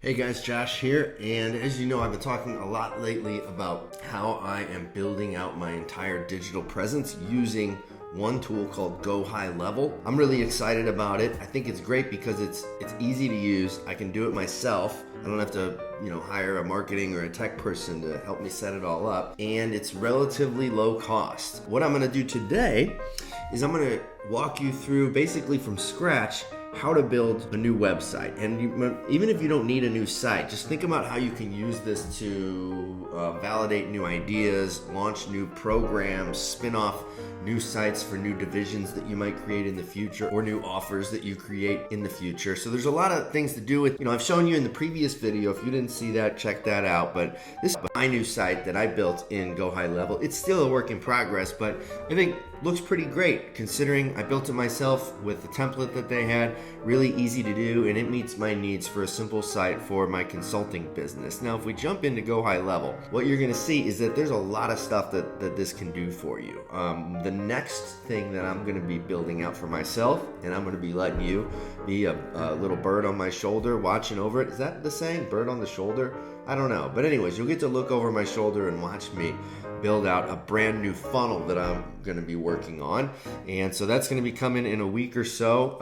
Hey guys, Josh here, and as you know, I've been talking a lot lately about how I am building out my entire digital presence using one tool called Go High Level. I'm really excited about it. I think it's great because it's easy to use. I can do it myself. I don't have to, hire a marketing or a tech person to help me set it all up, and it's relatively low cost. What I'm going to do today is I'm going to walk you through basically from scratch how to build a new website. And even if you don't need a new site, just think about how you can use this to validate new ideas, launch new programs, spin off new sites for new divisions that you might create in the future, or new offers that you create in the future. So there's a lot of things to do with, I've shown you in the previous video. If you didn't see that, check that out. But this is my new site that I built in Go High Level. It's still a work in progress, but I think looks pretty great considering I built it myself with the template that they had. Really easy to do, and it meets my needs for a simple site for my consulting business. Now, if we jump into Go High Level, what you're going to see is that there's a lot of stuff that this can do for you. The next thing that I'm going to be building out for myself, and I'm going to be letting you be a little bird on my shoulder watching over it. Is that the saying? Bird on the shoulder? I don't know. But anyways, you'll get to look over my shoulder and watch me build out a brand new funnel that I'm going to be working on. And so that's going to be coming in a week or so.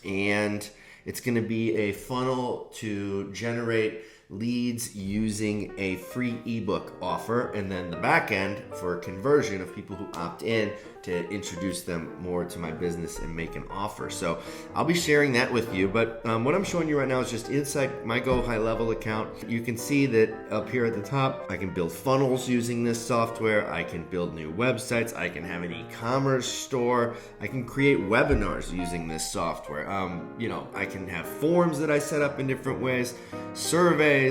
And it's going to be a funnel to generate leads using a free ebook offer, and then the back end for conversion of people who opt in to introduce them more to my business and make an offer. So I'll be sharing that with you, but what I'm showing you right now is just inside my Go High Level account. You can see that up here at the top, I can build funnels using this software. I can build new websites. I can have an e-commerce store. I can create webinars using this software. I can have forms that I set up in different ways, surveys.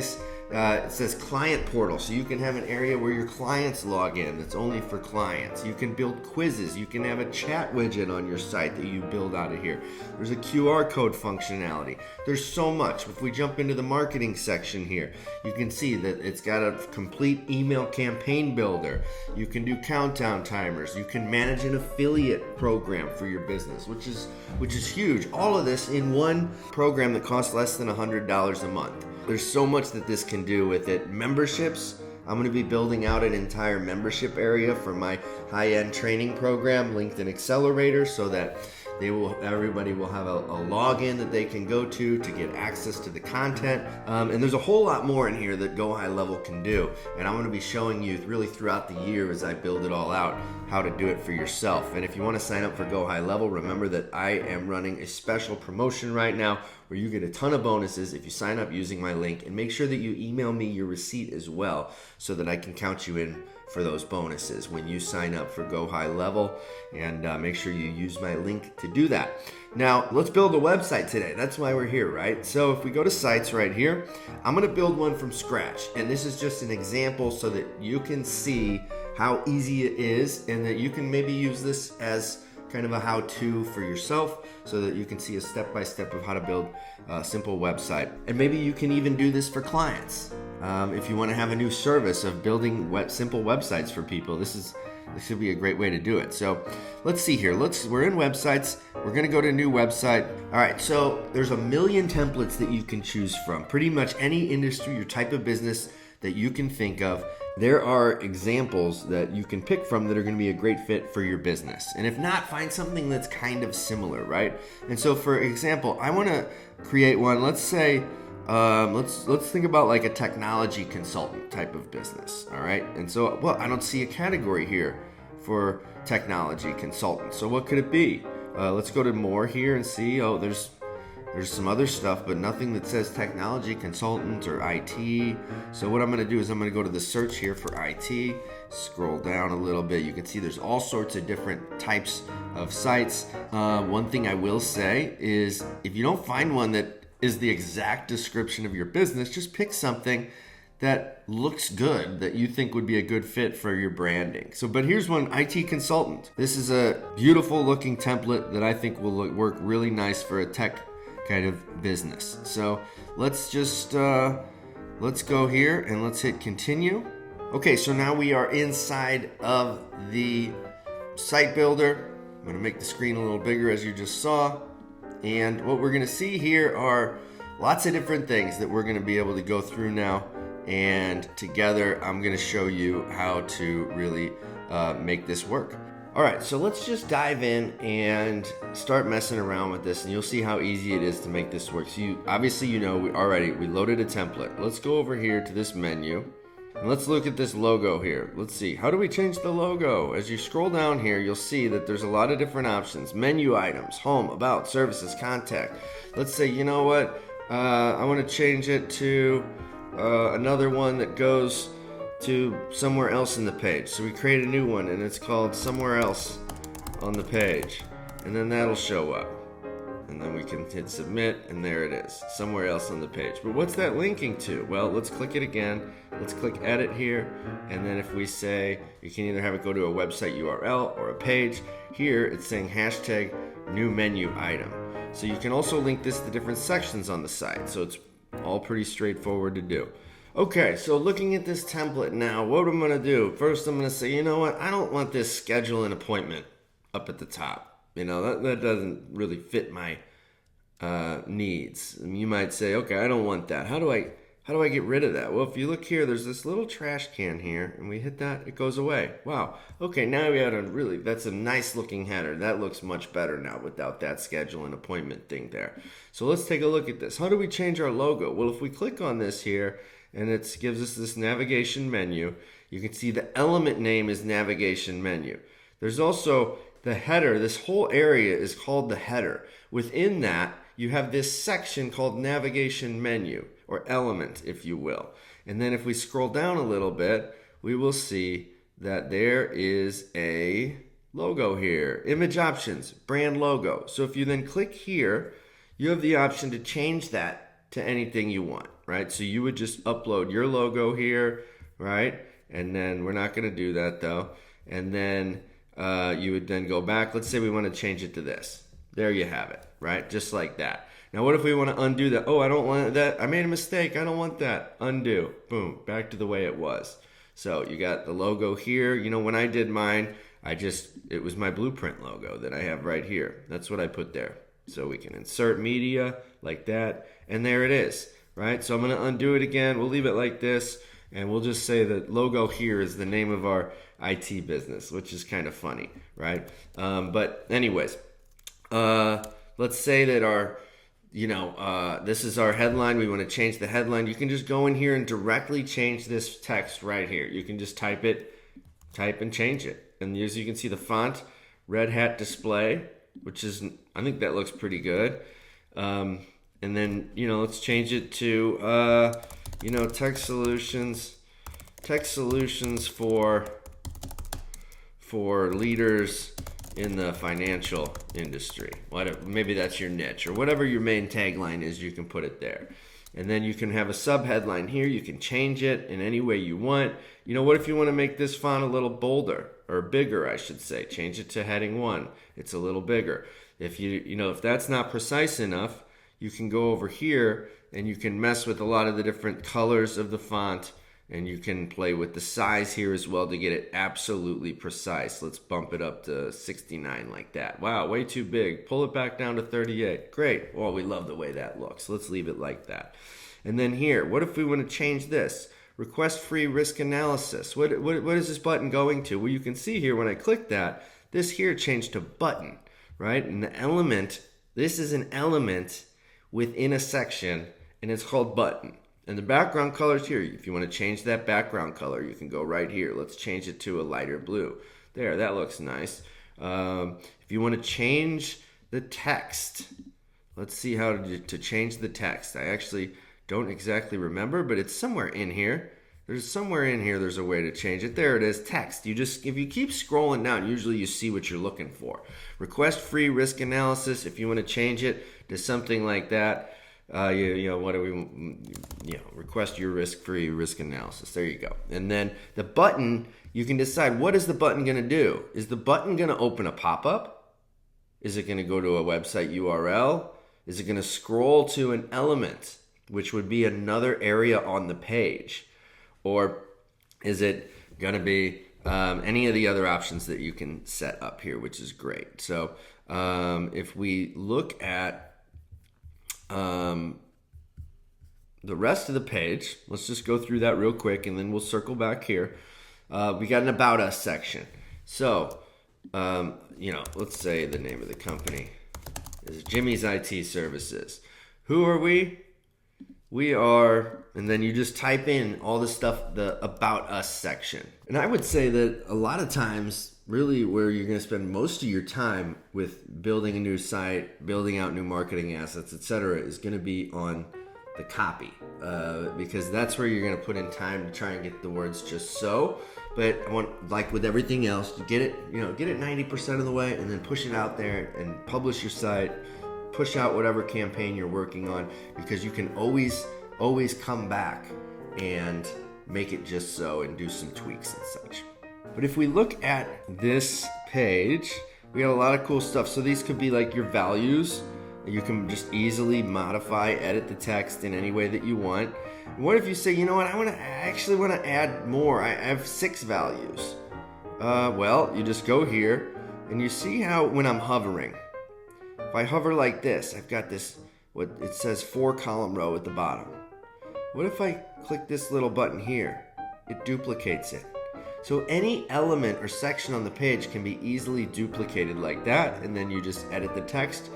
It says client portal, so you can have an area where your clients log in that's only for clients. You can build quizzes. You can have a chat widget on your site that you build out of here. There's a QR code functionality. There's so much. If we jump into the marketing section here, you can see that it's got a complete email campaign builder. You can do countdown timers. You can manage an affiliate program for your business, which is huge. All of this in one program that costs less than $100 a month. There's so much that this can do with it. Memberships, I'm going to be building out an entire membership area for my high-end training program, LinkedIn Accelerator, so that everybody will have a login that they can go to get access to the content. And there's a whole lot more in here that Go High Level can do. And I'm going to be showing you really throughout the year as I build it all out how to do it for yourself. And if you want to sign up for Go High Level, remember that I am running a special promotion right now where you get a ton of bonuses if you sign up using my link, and make sure that you email me your receipt as well so that I can count you in for those bonuses when you sign up for Go High Level, and make sure you use my link to do that. Now, let's build a website today. That's why we're here, right? So if we go to sites right here, I'm going to build one from scratch, and this is just an example so that you can see how easy it is, and that you can maybe use this as kind of a how-to for yourself so that you can see a step-by-step of how to build a simple website. And maybe you can even do this for clients. If you want to have a new service of building simple websites for people, this should be a great way to do it. So let's see here. We're in websites. We're going to go to new website. All right, so there's a million templates that you can choose from. Pretty much any industry or type of business that you can think of, there are examples that you can pick from that are going to be a great fit for your business. And if not, find something that's kind of similar, right? And so for example, I want to create one. Let's say, let's think about like a technology consultant type of business, all right? And so, I don't see a category here for technology consultant. So what could it be? Let's go to more here and see. Oh, there's some other stuff, but nothing that says technology consultant or IT. So what I'm going to do is I'm going to go to the search here for IT, scroll down a little bit. You can see there's all sorts of different types of sites. One thing I will say is if you don't find one that is the exact description of your business, just pick something that looks good, that you think would be a good fit for your branding. But here's one, IT consultant. This is a beautiful looking template that I think will work really nice for a tech kind of business. So let's just let's go here and let's hit continue. Okay, so now we are inside of the site builder. I'm going to make the screen a little bigger as you just saw, and what we're going to see here are Lots of different things that we're going to be able to go through now, and together I'm going to show you how to really make this work. All right, so let's just dive in and start messing around with this, and you'll see how easy it is to make this work. So we loaded a template. Let's go over here to this menu, and let's look at this logo here. Let's see, how do we change the logo? As you scroll down here, you'll see that there's a lot of different options. Menu items, home, about, services, contact. Let's say, you know what, I want to change it to another one that goes to somewhere else in the page. So we create a new one, and it's called somewhere else on the page, and then that'll show up, and then we can hit submit, and there it is, somewhere else on the page. But what's that linking to? Well, let's click it again. Let's click edit here, and then if we say, you can either have it go to a website URL or a page. Here it's saying hashtag new menu item. So you can also link this to different sections on the site, so it's all pretty straightforward to do. Okay, so looking at this template now, what I'm going to do, first I'm going to say, you know what, I don't want this schedule an appointment up at the top. You know, that doesn't really fit my needs. And you might say, okay, I don't want that. How do I get rid of that? Well, if you look here, there's this little trash can here, and we hit that, it goes away. Wow. Okay, now we have that's a nice looking header. That looks much better now without that schedule and appointment thing there. So let's take a look at this. How do we change our logo? Well, if we click on this here, and it gives us this navigation menu, you can see the element name is navigation menu. There's also the header. This whole area is called the header. Within that, you have this section called navigation menu, or element, if you will. And then if we scroll down a little bit, we will see that there is a logo here. Image options, brand logo. So if you then click here, you have the option to change that to anything you want, right? So you would just upload your logo here, right? And then we're not going to do that though. And then you would then go back. Let's say we want to change it to this. There you have it, right? Just like that. Now what if we want to undo that? Oh, I don't want that. I made a mistake. I don't want that. Undo. Boom. Back to the way it was. So you got the logo here. You know, when I did mine, it was my Blueprint logo that I have right here. That's what I put there. So we can insert media like that, and there it is, right? So I'm going to undo it again. We'll leave it like this, and we'll just say that logo here is the name of our IT business, which is kind of funny, right? But anyways, let's say that this is our headline. We want to change the headline. You can just go in here and directly change this text right here. You can just type and change it. And as you can see, the font, Red Hat Display, which is, I think that looks pretty good. And then, let's change it to, tech solutions for leaders in the financial industry. Maybe that's your niche, or whatever your main tagline is, you can put it there. And then you can have a subheadline here. You can change it in any way you want. What if you want to make this font a little bolder, or bigger, I should say? Change it to heading 1. It's a little bigger. If if that's not precise enough, you can go over here and you can mess with a lot of the different colors of the font, and you can play with the size here as well to get it absolutely precise. Let's bump it up to 69 like that. Wow, way too big. Pull it back down to 38. Great. Well, we love the way that looks. Let's leave it like that. And then here, what if we want to change this? Request free risk analysis. What is this button going to? Well, you can see here when I click that, this here changed to button, right? And the element, this is an element within a section, and it's called button. And the background color is here. If you want to change that background color, you can go right here. Let's change it to a lighter blue. There, that looks nice. If you want to change the text, let's see how to change the text. I actually don't exactly remember, but it's somewhere in here. There's a way to change it. There it is, text. If you keep scrolling down, usually you see what you're looking for. Request free risk analysis. If you want to change it to something like that, request your risk-free risk analysis. There you go. And then the button, you can decide, what is the button going to do? Is the button going to open a pop-up? Is it going to go to a website URL? Is it going to scroll to an element, which would be another area on the page? Or is it going to be any of the other options that you can set up here, which is great. So if we look at the rest of the page, let's just go through that real quick and then we'll circle back here. We got an About Us section. So, let's say the name of the company is Jimmy's IT Services. Who are we? We are, and then you just type in all the stuff, the About Us section. And I would say that a lot of times, really where you're going to spend most of your time with building a new site, building out new marketing assets, etc., is going to be on the copy, because that's where you're going to put in time to try and get the words just so. But I want, like with everything else, to get it 90% of the way, and then push it out there and publish your site, push out whatever campaign you're working on, because you can always come back and make it just so and do some tweaks and such. But if we look at this page, we got a lot of cool stuff. So these could be like your values. You can just easily modify, edit the text in any way that you want. What if you say, you know what, I actually want to add more. I have 6 values. Well, you just go here and you see how when I'm hovering, if I hover like this, I've got this, what it says 4-column row at the bottom. What if I click this little button here? It duplicates it. So any element or section on the page can be easily duplicated like that, and then you just edit the text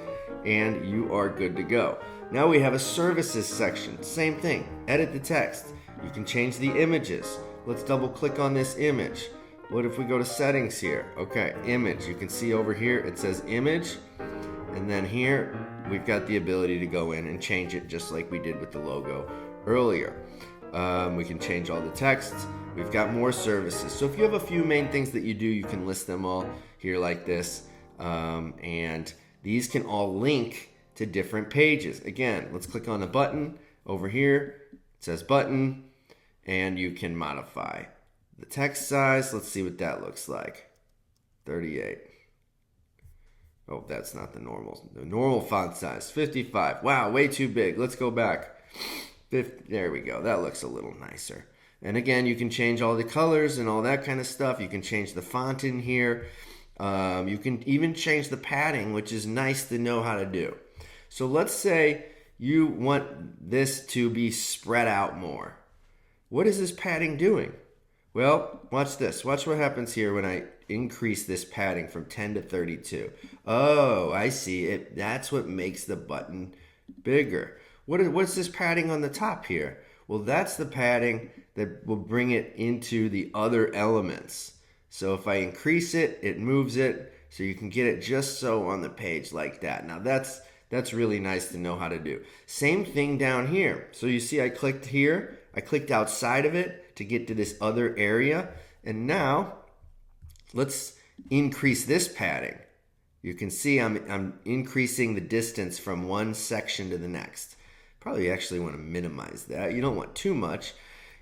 and you are good to go. Now we have a services section. Same thing. Edit the text. You can change the images. Let's double click on this image. What if we go to settings here? Okay, image. You can see over here it says image. And then here we've got the ability to go in and change it just like we did with the logo earlier. We can change all the text. We've got more services. So if you have a few main things that you do, you can list them all here like this. And these can all link to different pages. Again, let's click on the button over here. It says button, and you can modify the text size. Let's see what that looks like. 38. Oh, that's not the normal. The normal font size, 55. Wow, way too big. Let's go back. 50, there we go. That looks a little nicer. And again, you can change all the colors and all that kind of stuff. You can change the font in here. You can even change the padding, which is nice to know how to do. So let's say you want this to be spread out more. What is this padding doing? Well, watch this. Watch what happens here when I increase this padding from 10 to 32. Oh, I see it. That's what makes the button bigger. What's this padding on the top here? Well, that's the padding that will bring it into the other elements. So if I increase it, it moves it, so you can get it just so on the page like that. Now that's really nice to know how to do. Same thing down here. So you see I clicked here, I clicked outside of it to get to this other area, and now let's increase this padding. You can see I'm increasing the distance from one section to the next. Probably actually want to minimize that. You don't want too much.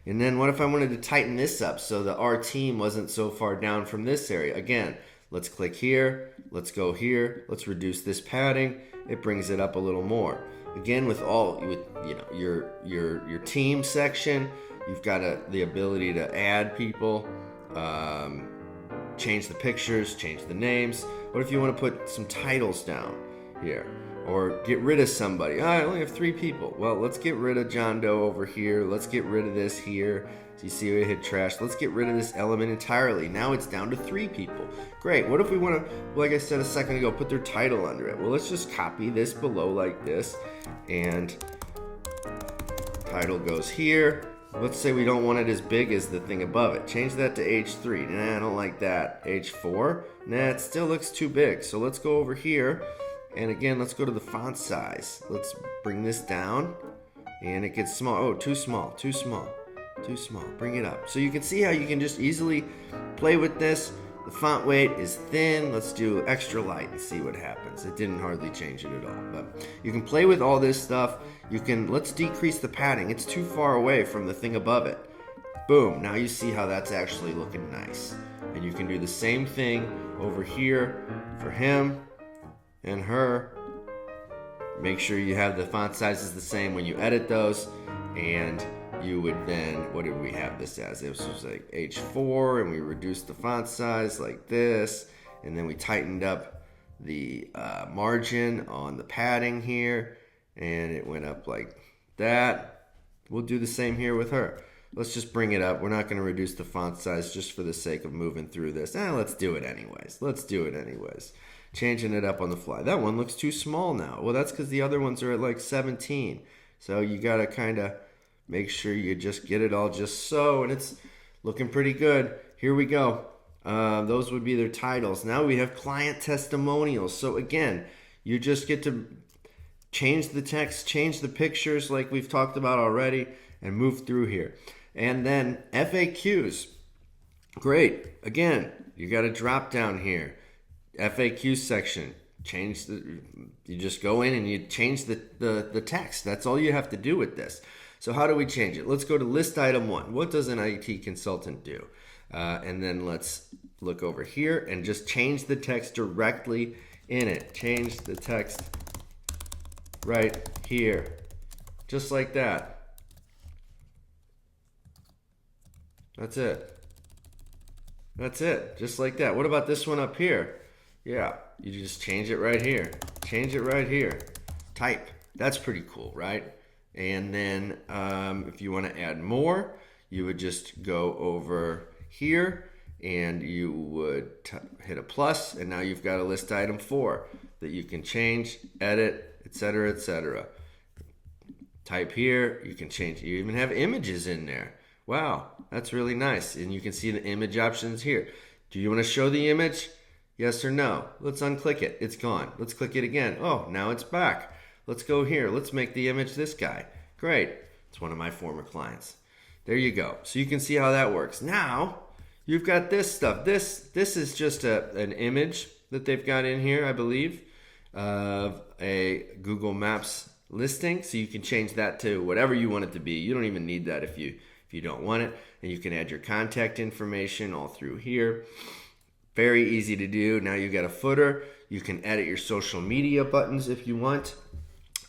And then what if I wanted to tighten this up so that our team wasn't so far down from this area? Again, let's click here, let's go here, let's reduce this padding. It brings it up a little more. Again, with your team section, you've got the ability to add people, change the pictures, change the names. What if you want to put some titles down here? Or get rid of somebody. Oh, I only have 3 people. Well, let's get rid of John Doe over here. Let's get rid of this here. So you see we hit trash. Let's get rid of this element entirely. Now it's down to 3 people. Great. What if we want to, like I said a second ago, put their title under it? Well, let's just copy this below like this. And title goes here. Let's say we don't want it as big as the thing above it. Change that to H3. Nah, I don't like that. H4. Nah, it still looks too big. So let's go over here. And again, let's go to the font size. Let's bring this down. And it gets small. Oh, too small, too small, too small. Bring it up. So you can see how you can just easily play with this. The font weight is thin. Let's do extra light and see what happens. It didn't hardly change it at all. But you can play with all this stuff. Let's decrease the padding. It's too far away from the thing above it. Boom. Now you see how that's actually looking nice. And you can do the same thing over here for him and her. Make sure you have the font sizes the same when you edit those, and you would then, what did we have this as? It was like H4, and we reduced the font size like this, and then we tightened up the margin on the padding here, and it went up like that. We'll do the same here with her. Let's just bring it up. We're not going to reduce the font size just for the sake of moving through this. Let's do it anyways. Changing it up on the fly. That one looks too small now. Well, that's because the other ones are at like 17. So you got to kind of make sure you just get it all just so. And it's looking pretty good. Here we go. Those would be their titles. Now we have client testimonials. So again, you just get to change the text, change the pictures like we've talked about already, and move through here. And then FAQs. Great. Again, you got a drop down here. FAQ section. You just go in and you change the text. That's all you have to do with this. So how do we change it? Let's go to list item 1. What does an IT consultant do? And then let's look over here and just change the text directly in it. Change the text right here. Just like that. That's it. Just like that. What about this one up here? Yeah, you just change it right here. Type. That's pretty cool, right? And then if you want to add more, you would just go over here and you would hit a plus, and now you've got a list item 4 that you can change, edit, etc., etc. Type here, you can change. You even have images in there. Wow, that's really nice. And you can see the image options here. Do you want to show the image? Yes or no? Let's unclick it. It's gone. Let's click it again. Oh, now it's back. Let's go here. Let's make the image this guy. Great. It's one of my former clients. There you go. So you can see how that works. Now, you've got this stuff. This is just an image that they've got in here, I believe, of a Google Maps listing. So you can change that to whatever you want it to be. You don't even need that if you don't want it. And you can add your contact information all through here. Very easy to do. Now you've got a footer. You can edit your social media buttons if you want.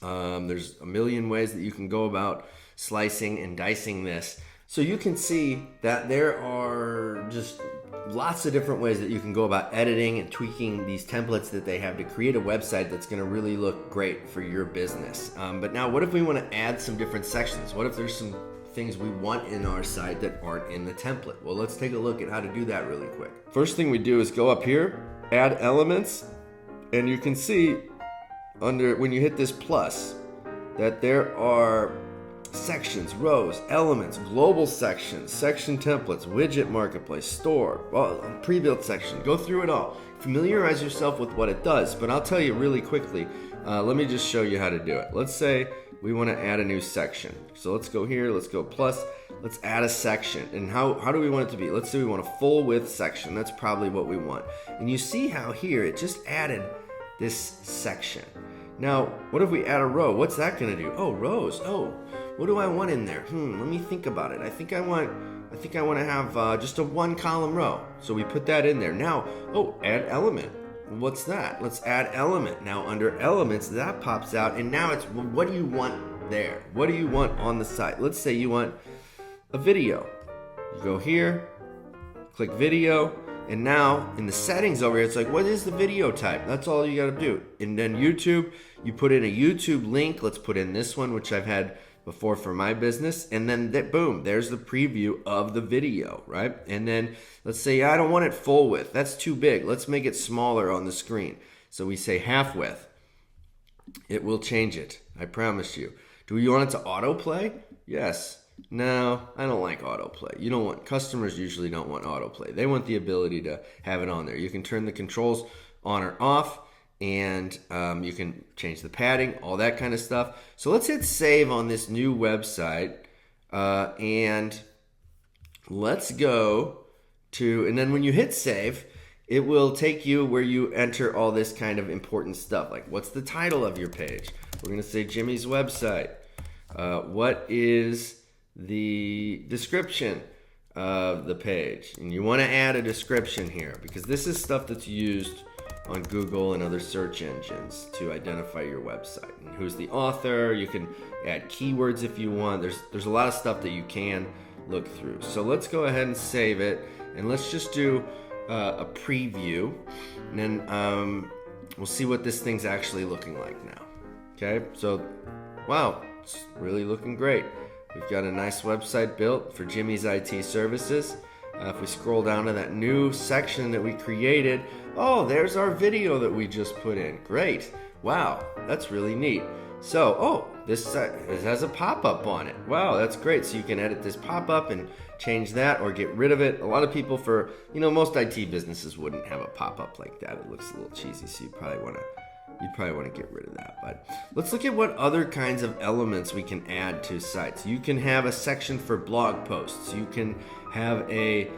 There's a million ways that you can go about slicing and dicing this. So you can see that there are just lots of different ways that you can go about editing and tweaking these templates that they have to create a website that's going to really look great for your business. But now what if we want to add some different sections? What if there's some things we want in our site that aren't in the template? Well, let's take a look at how to do that really quick. First thing we do is go up here, add elements, and you can see when you hit this plus that there are sections, rows, elements, global sections, section templates, widget marketplace, store, pre-built section. Go through it all. Familiarize yourself with what it does, but I'll tell you really quickly. Let me just show you how to do it. Let's say we want to add a new section. So let's go here, let's go plus, let's add a section. And how do we want it to be? Let's say we want a full width section. That's probably what we want. And you see how here it just added this section. Now, what if we add a row? What's that going to do? Oh, rows. Oh, what do I want in there? Let me think about it. I think I want to have just a 1 column row. So we put that in there. Now, add element. What's that? Let's add element. Now under elements, that pops out, and now it's, well, what do you want there? What do you want on the site? Let's say you want a video. You go here, click video, and now in the settings over here, it's like, what is the video type? That's all you got to do. And then YouTube, you put in a YouTube link. Let's put in this one, which I've had before for my business, and then boom, there's the preview of the video, right? And then let's say I don't want it full width, that's too big, let's make it smaller on the screen. So we say half width. It will change it, I promise you. Do you want it to autoplay? Yes. No, I don't like autoplay. Customers usually don't want autoplay. They want the ability to have it on there. You can turn the controls on or off, and you can change the padding, all that kind of stuff. So let's hit save on this new website, and let's go to, and then when you hit save, it will take you where you enter all this kind of important stuff, like what's the title of your page? We're going to say Jimmy's website. What is the description of the page? And you want to add a description here, because this is stuff that's used on Google and other search engines to identify your website. And who's the author? You can add keywords if you want. There's a lot of stuff that you can look through. So let's go ahead and save it, and let's just do a preview, and then we'll see what this thing's actually looking like now. Okay, so wow, it's really looking great. We've got a nice website built for Jimmy's IT Services. If we scroll down to that new section that we created, oh, there's our video that we just put in. Great. Wow, that's really neat. So, oh, this has a pop-up on it. Wow, that's great. So you can edit this pop-up and change that or get rid of it. A lot of people most IT businesses wouldn't have a pop-up like that. It looks a little cheesy, so you'd probably want to get rid of that. But let's look at what other kinds of elements we can add to sites. You can have a section for blog posts. You can have a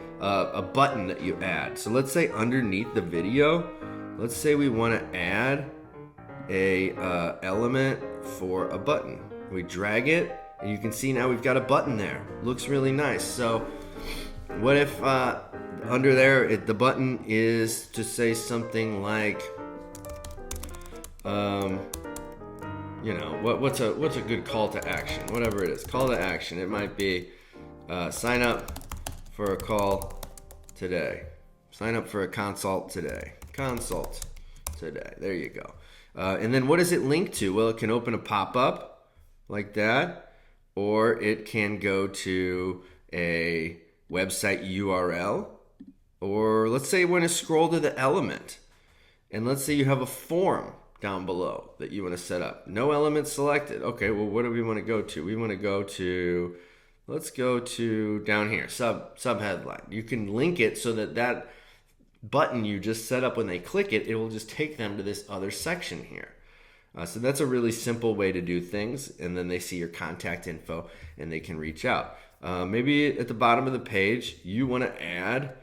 button that you add. So let's say underneath the video, let's say we want to add a element for a button. We drag it, and you can see now we've got a button there. Looks really nice. So what if under there the button is to say something like what's a good call to action? Whatever it is, call to action. It might be sign up for a call today. Sign up for a consult today. Consult today. There you go. And then what does it link to? Well, it can open a pop-up like that, or it can go to a website URL, or let's say you want to scroll to the element, and let's say you have a form down below that you want to set up. No element selected. Okay, well, what do we want to go to? We want to go to, let's go to down here, sub headline. You can link it so that button you just set up, when they click it, it will just take them to this other section here. So that's a really simple way to do things, and then they see your contact info and they can reach out. Maybe at the bottom of the page, you want to add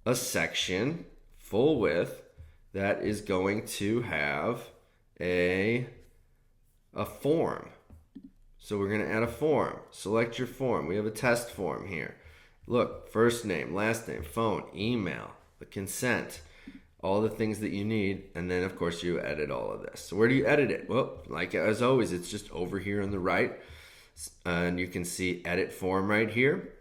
a section full width that is going to have a form. So we're going to add a form. Select your form. We have a test form here. Look, first name, last name, phone, email, the consent, all the things that you need, and then of course you edit all of this. So where do you edit it? Well, like as always, it's just over here on the right, and you can see edit form right here.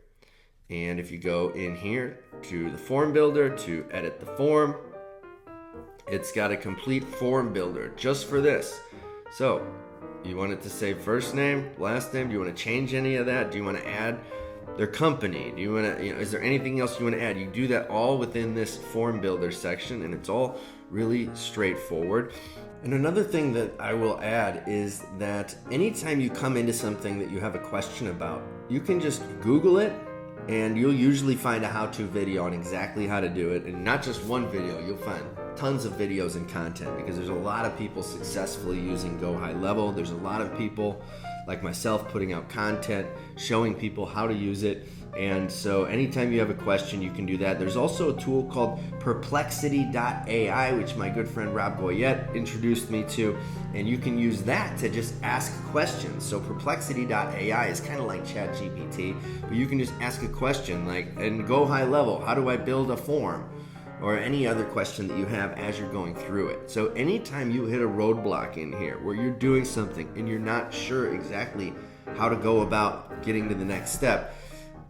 And if you go in here to the form builder to edit the form, it's got a complete form builder just for this. So you want it to say first name, last name. Do you want to change any of that? Do you want to add their company? Do you want to, is there anything else you want to add? You do that all within this form builder section, and it's all really straightforward. And another thing that I will add is that anytime you come into something that you have a question about, you can just Google it, and you'll usually find a how-to video on exactly how to do it. And not just one video, you'll find tons of videos and content, because there's a lot of people successfully using Go High Level. There's a lot of people like myself putting out content, showing people how to use it. And so anytime you have a question, you can do that. There's also a tool called Perplexity.ai, which my good friend Rob Goyette introduced me to, and you can use that to just ask questions. So Perplexity.ai is kind of like ChatGPT, but you can just ask a question like, in Go High Level, how do I build a form? Or any other question that you have as you're going through it. So anytime you hit a roadblock in here where you're doing something and you're not sure exactly how to go about getting to the next step,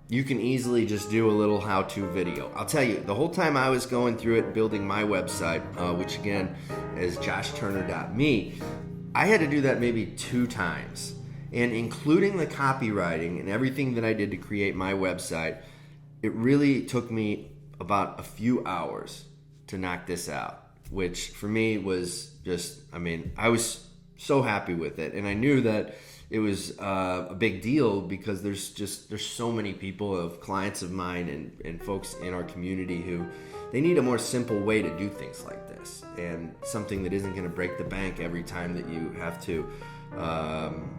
you can easily just do a little how-to video. I'll tell you, the whole time I was going through it, building my website, which again is joshturner.me, I had to do that maybe 2 times. And including the copywriting and everything that I did to create my website, it really took me about a few hours to knock this out, which for me was just, I was so happy with it. And I knew that it was a big deal because there's so many people, of clients of mine and folks in our community who they need a more simple way to do things like this, and something that isn't going to break the bank every time that you have to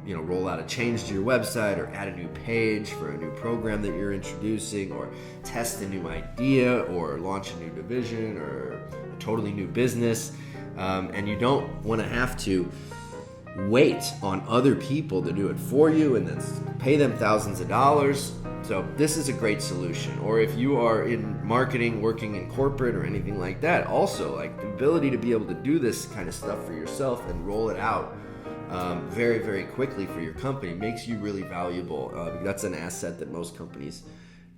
roll out a change to your website, or add a new page for a new program that you're introducing, or test a new idea, or launch a new division, or a totally new business. And you don't want to have to wait on other people to do it for you and then pay them thousands of dollars. So this is a great solution. Or if you are in marketing, working in corporate or anything like that, also like the ability to be able to do this kind of stuff for yourself and roll it out very, very quickly for your company makes you really valuable. That's an asset that most companies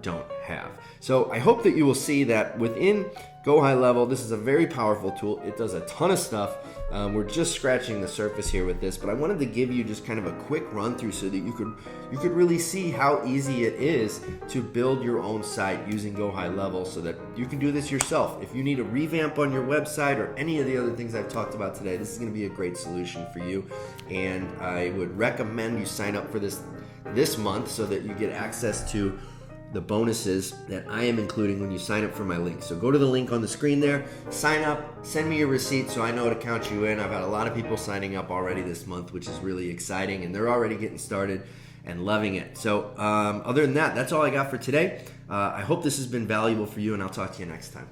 don't have. So I hope that you will see that within Go High Level, this is a very powerful tool. It does a ton of stuff. We're just scratching the surface here with this, but I wanted to give you just kind of a quick run through so that you could really see how easy it is to build your own site using Go High Level, so that you can do this yourself. If you need a revamp on your website or any of the other things I've talked about today, this is going to be a great solution for you. And I would recommend you sign up for this month so that you get access to the bonuses that I am including when you sign up for my link. So go to the link on the screen there, sign up, send me your receipt so I know to count you in. I've had a lot of people signing up already this month, which is really exciting, and they're already getting started and loving it. So other than that, that's all I got for today. I hope this has been valuable for you, and I'll talk to you next time.